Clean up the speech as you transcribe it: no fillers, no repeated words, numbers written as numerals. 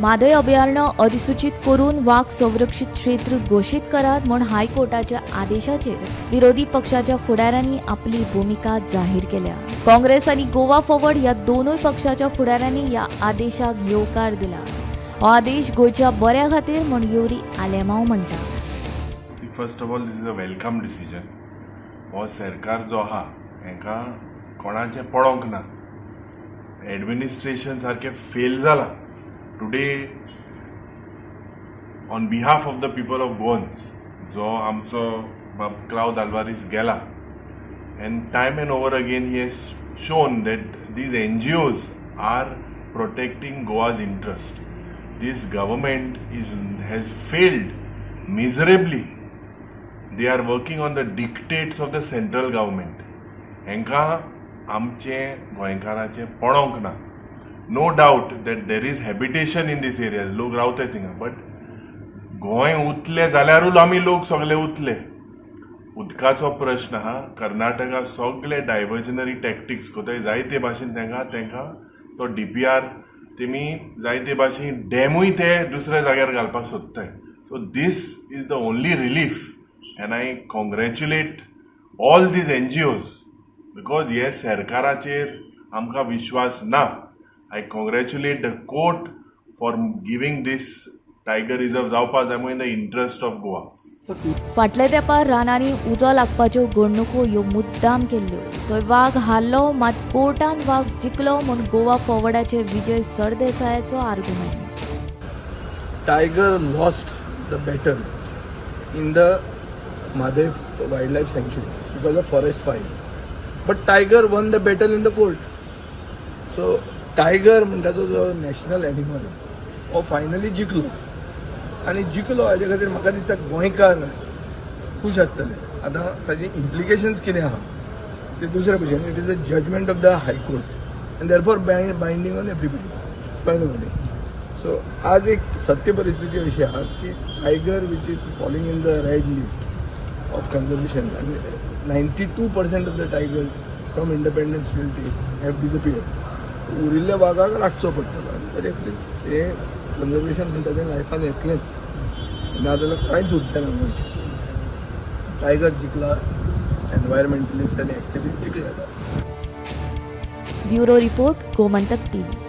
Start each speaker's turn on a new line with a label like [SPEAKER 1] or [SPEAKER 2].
[SPEAKER 1] मादय अभयारण्य अधिसूचित करून वाघ संरक्षित क्षेत्र घोषित करात म्हूण हायकोर्टाच्या आदेशाचेर विरोधी पक्षाच्या फुडाऱ्यांनी आपली भूमिका जाहीर केल्या. काँग्रेस आणि गोवा फॉरवर्ड या दोनूय पक्षाच्या फुडाऱ्यांनी या आदेशाक येवकार दिला. हो आदेश गोंयच्या बऱ्या खातीर म्हूण युरी आलेमांव म्हणटा.
[SPEAKER 2] First of all, this is a welcome decision. हो सरकार जो आहा हेका कोणाचें पडोंक ना. एडमिनिस्ट्रेशन सारकें फेल जाला. Today on behalf of the people of Goans जो आमचो क्लाउद आल्वारीस गेला, and time and over again he has shown that these NGOs are protecting Goa's interest. This government has failed miserably. They are working on the dictates of the central government. हेंका आमचे गोंयकारांचे पडोंक ना. No doubt that there is habitation in this area. लोक रावतात थिंगा, but Goa उतले जाल्यारूच आमी लोक सगळे उतले. उदकाचो प्रश्न आहा. कर्नाटका सगळे डायवर्जनरी टॅक्टिक्स कोताय जायते भाशेन तेंका तो DPR तेमी जायते भाशेन डॅमूय ते दुसऱ्या जाग्यार घालपाक सोदताय. So this is the only relief, and I congratulate all these NGOs because हे सरकाराचेर आमकां विश्वास ना. I congratulate the court for giving this tiger reserve जावपा जाय in the interest of Goa.
[SPEAKER 1] फाटल्या तेंपार रानांनी उजो लागपाच्यो घडणुको ह्यो मुद्दाम केल्ल्यो. थंय वाघ हारलो, मात कोर्टान वाघ जिखलो म्हूण गोवा फॉरवर्डाचे विजय सरदेसायाचो argument.
[SPEAKER 3] Tiger lost the battle in the Madhav Wildlife Sanctuary because of forest fires. But Tiger won the battle in the court. So Tiger म्हणटा तो जो नॅशनल एनिमल हो फायनली जिखलो, आनी जिखलो हाजे खातीर म्हाका दिसता गोंयकार खूश आसतले. आतां ताजी इम्प्लिकेशन्स कितें आहा ते दुसऱ्या भशेन. It is a judgment of the high court and therefore binding on everybody. So आज एक सत्य परिस्थिती अशी आहा की tiger which is following in the red list of conservation, आनी 92% of the tigers from independence state have disappeared. उरिल्ल्या वाघाक राखचो पडटलो, आनी तरी हे कन्जर्वेशन म्हणटा तें लायफान येतलेंच ना जाल्यार कांयच उरचें ना. टायगर जिखला, एनवायरमेंटलिस्ट आनी एक्टिविस्ट जिखले.
[SPEAKER 1] Bureau report, Gomantak TV.